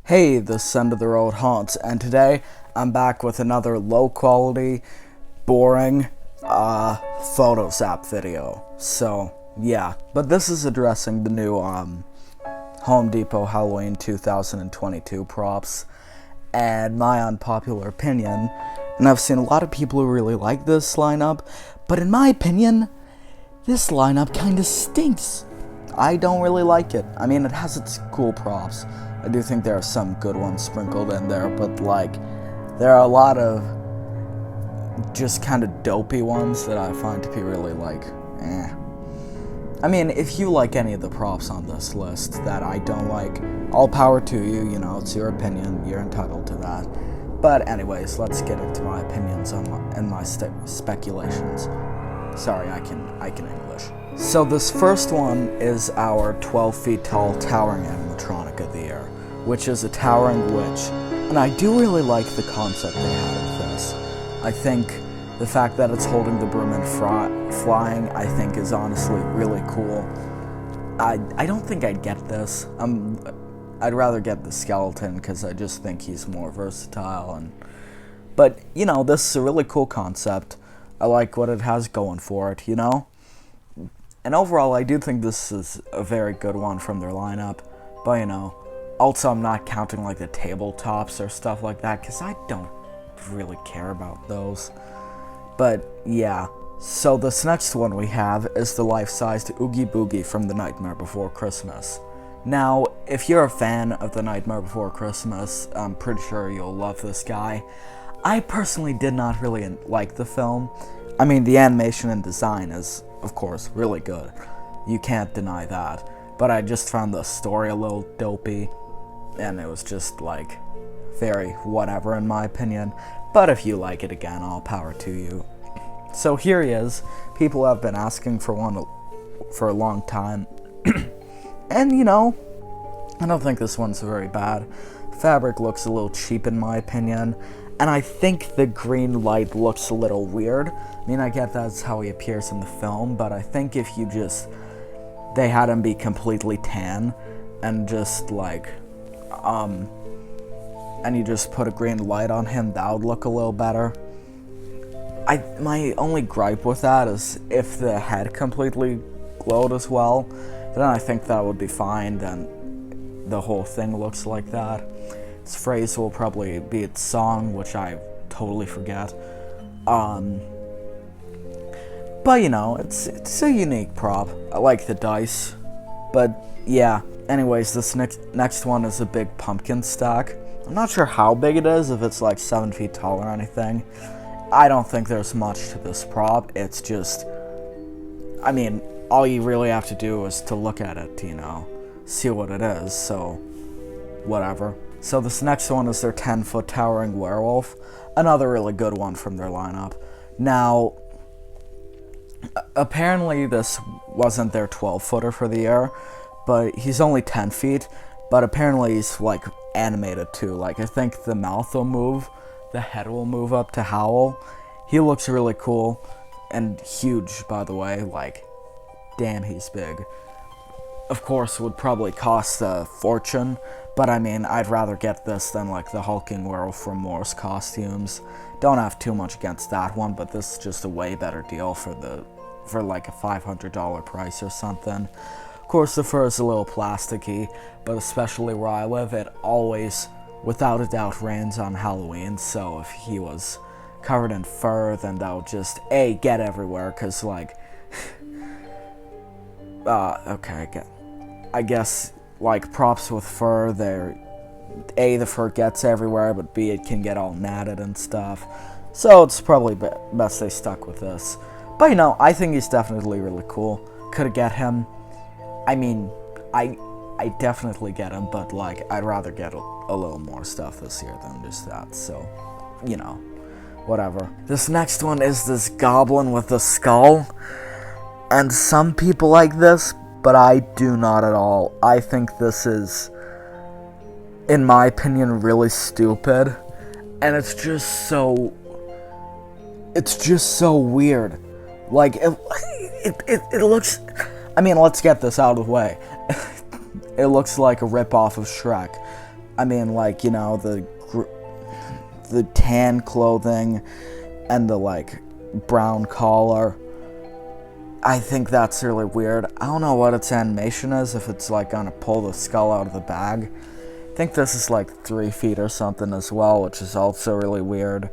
Hey, this End of the Road Haunts, and today I'm back with another low quality, boring, Photos app video. So, yeah, but this is addressing the new, Home Depot Halloween 2022 props, and my unpopular opinion, and I've seen a lot of people who really like this lineup, but in my opinion, this lineup kinda stinks. I don't really like it. I mean, it has its cool props. I do think there are some good ones sprinkled in there, but there are a lot of just kind of dopey ones that I find to be really eh. I mean, if you like any of the props on this list that I don't like, all power to you, it's your opinion, you're entitled to that. But anyways, let's get into my opinions and my speculations. Sorry, I can English. So this first one is our 12 feet tall towering animatronic of the year, which is a towering witch, and I do really like the concept they had with this. I think the fact that it's holding the broom and flying, I think is honestly really cool. I don't think I'd get this. I'd rather get the skeleton because I just think he's more versatile. But this is a really cool concept. I like what it has going for it, And overall, I do think this is a very good one from their lineup. But, also I'm not counting, the tabletops or stuff like that, because I don't really care about those. But, yeah. So this next one we have is the life-sized Oogie Boogie from The Nightmare Before Christmas. Now, if you're a fan of The Nightmare Before Christmas, I'm pretty sure you'll love this guy. I personally did not really like the film. I mean, the animation and design is, of course, really good. You can't deny that. But I just found the story a little dopey, and it was just, very whatever in my opinion. But if you like it, again, all power to you. So here he is. People have been asking for one for a long time. And, I don't think this one's very bad. Fabric looks a little cheap in my opinion. And I think the green light looks a little weird. I mean, I get that's how he appears in the film, but I think if they had him be completely tan, and and you just put a green light on him, that would look a little better. My only gripe with that is if the head completely glowed as well, then I think that would be fine, then the whole thing looks like that. Its phrase will probably be its song, which I totally forget. But it's a unique prop. I like the dice. But yeah, anyways, this next one is a big pumpkin stack. I'm not sure how big it is, if it's 7 feet tall or anything. I don't think there's much to this prop. It's just, I mean, all you really have to do is to look at it, see what it is, so whatever. So this next one is their 10-foot towering werewolf, another really good one from their lineup. Now, apparently this wasn't their 12-footer for the year, but he's only 10 feet, but apparently he's, animated too. I think the mouth will move, the head will move up to howl. He looks really cool, and huge, by the way, damn, he's big. Of course, it would probably cost a fortune, but I mean, I'd rather get this than the hulking werewolf from Morse Costumes. Don't have too much against that one, but this is just a way better deal for a $500 price or something. Of course, the fur is a little plasticky, but especially where I live, it always, without a doubt, rains on Halloween, so if he was covered in fur, then that would just, get everywhere, because, okay, I guess, props with fur, the fur gets everywhere, but B, it can get all matted and stuff. So it's probably best they stuck with this. But, I think he's definitely really cool. Could get him. I mean, I definitely get him, but, I'd rather get a little more stuff this year than just that. So, whatever. This next one is this goblin with a skull. And some people like this, but I do not at all. I think this is, in my opinion, really stupid. And it's just so weird. It looks, I mean, let's get this out of the way. It looks like a ripoff of Shrek. I mean, like, you know, the tan clothing and the, like, brown collar. I think that's really weird. I don't know what its animation is, if it's, like, gonna pull the skull out of the bag. I think this is, like, 3 feet or something as well, which is also really weird.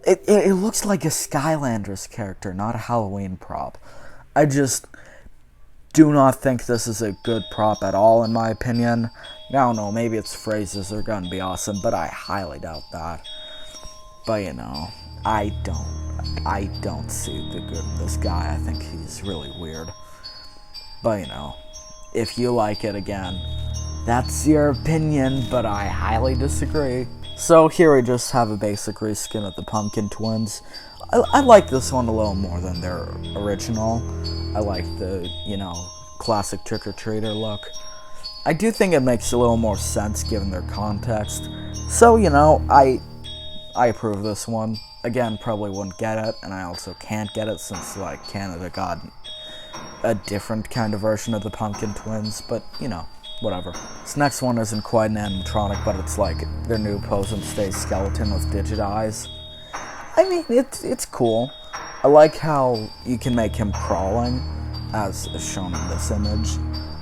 It looks like a Skylanders character, not a Halloween prop. I just do not think this is a good prop at all, in my opinion. I don't know, maybe its phrases are gonna be awesome, but I highly doubt that. But, you know, I don't see the good in this guy. I think he's really weird. But, you know, if you like it, again, that's your opinion, but I highly disagree. So here we just have a basic reskin of the Pumpkin Twins. I like this one a little more than their original. I like the, you know, classic trick-or-treater look. I do think it makes a little more sense given their context. So, you know, I approve this one. Again, probably wouldn't get it, and I also can't get it since, like, Canada got a different kind of version of the Pumpkin Twins, but, you know, whatever. This next one isn't quite an animatronic, but it's like their new pose and stay skeleton with digit eyes. I mean, it's cool. I like how you can make him crawling, as shown in this image.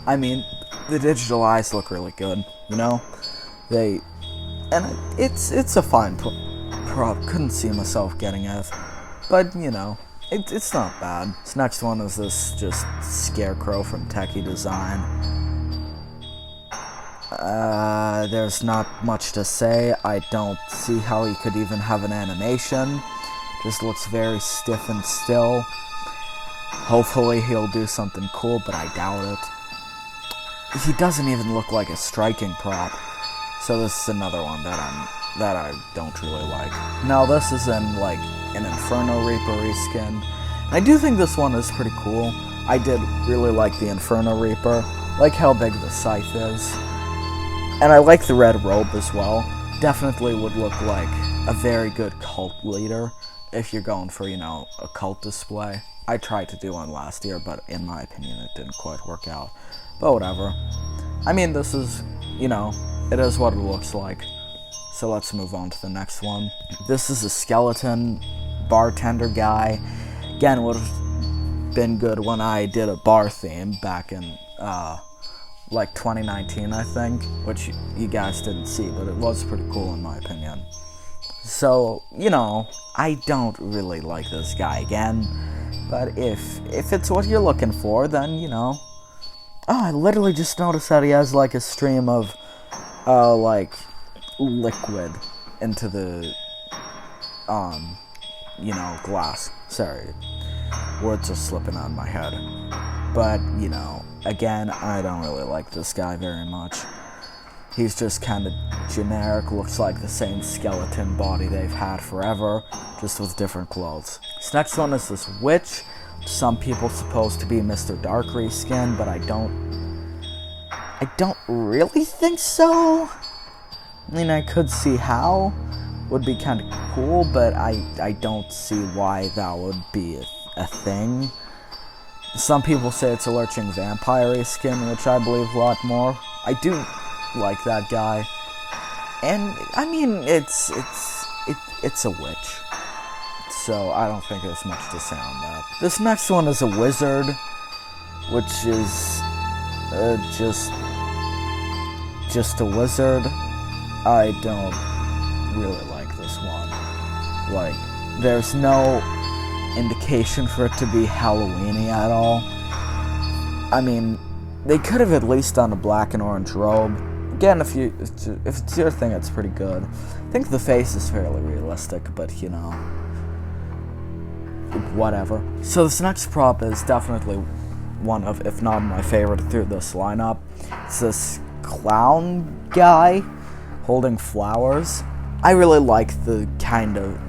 I mean, the digital eyes look really good, you know? It's a fine prop. Couldn't see myself getting it, but, you know, it's not bad. This next one is this just Scarecrow from Techie Design. There's not much to say. I don't see how he could even have an animation. Just looks very stiff and still. Hopefully he'll do something cool, but I doubt it. He doesn't even look like a striking prop. So this is another one that I don't really like. Now this is in like an Inferno Reaper reskin. I do think this one is pretty cool. I did really like the Inferno Reaper. Like how big the scythe is. And I like the red robe as well. Definitely would look like a very good cult leader if you're going for, you know, a cult display. I tried to do one last year, but in my opinion it didn't quite work out. But whatever. I mean, this is, you know, it is what it looks like. So let's move on to the next one. This is a skeleton bartender guy. Again, would have been good when I did a bar theme back in, like 2019, I think, which you guys didn't see, but it was pretty cool in my opinion. So, you know, I don't really like this guy again, but if it's what you're looking for, then, you know. Oh, I literally just noticed that he has, like, a stream of, like, liquid into the, you know, glass. Sorry, words are slipping out of my head. But, you know, again, I don't really like this guy very much. He's just kind of generic, looks like the same skeleton body they've had forever, just with different clothes. This next one is this witch. Some people supposed to be Mr. Dark reskin, but I don't really think so. I mean, I could see how. Would be kind of cool, but I don't see why that would be a thing. Some people say it's a lurching vampire skin, which I believe a lot more. I do like that guy, and I mean it's a witch, so I don't think there's much to say on that. This next one is a wizard, which is just a wizard. I don't really like this one. Like, there's no indication for it to be Halloween-y at all. I mean, they could have at least done a black and orange robe. Again, if it's your thing, it's pretty good. I think the face is fairly realistic, but you know, whatever. So this next prop is definitely one of, if not my favorite through this lineup. It's this clown guy holding flowers. I really like the kind of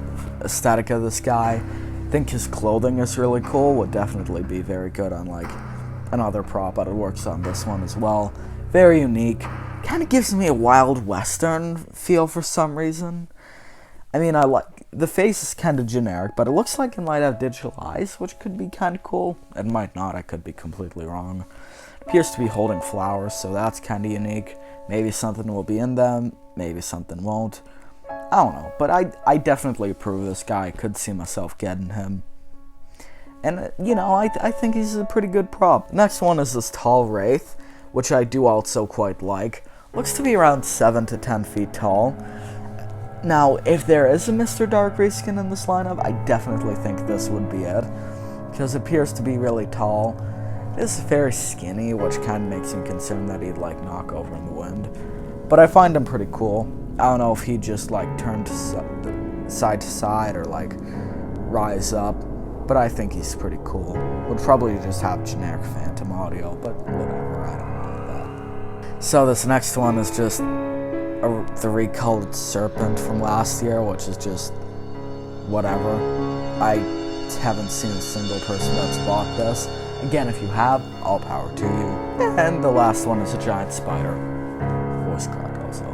aesthetic of this guy. I think his clothing is really cool, would definitely be very good on like another prop, but it works on this one as well. Very unique. Kind of gives me a Wild Western feel for some reason. I mean, I like, the face is kind of generic, but it looks like it might have digital eyes, which could be kind of cool. It might not, I could be completely wrong. It appears to be holding flowers, so that's kind of unique. Maybe something will be in them, maybe something won't. I don't know, but I definitely approve this guy. I could see myself getting him. And, you know, I think he's a pretty good prop. Next one is this tall wraith, which I do also quite like. Looks to be around 7 to 10 feet tall. Now, if there is a Mr. Dark reskin in this lineup, I definitely think this would be it. Because it appears to be really tall. It is very skinny, which kind of makes me concerned that he'd, like, knock over in the wind. But I find him pretty cool. I don't know if he'd just, like, turn side to side or, like, rise up. But I think he's pretty cool. Would probably just have generic phantom audio, but whatever, I don't know that. So this next one is just the recolored serpent from last year, which is just whatever. I haven't seen a single person that's bought this. Again, if you have, all power to you. And the last one is a giant spider. Voice crack also.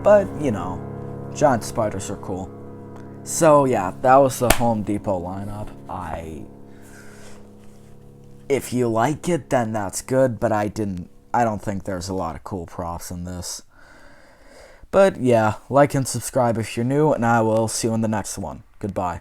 But, you know, giant spiders are cool. So yeah, that was the Home Depot lineup. If you like it, then that's good, but I don't think there's a lot of cool props in this. But yeah, like and subscribe if you're new, and I will see you in the next one. Goodbye.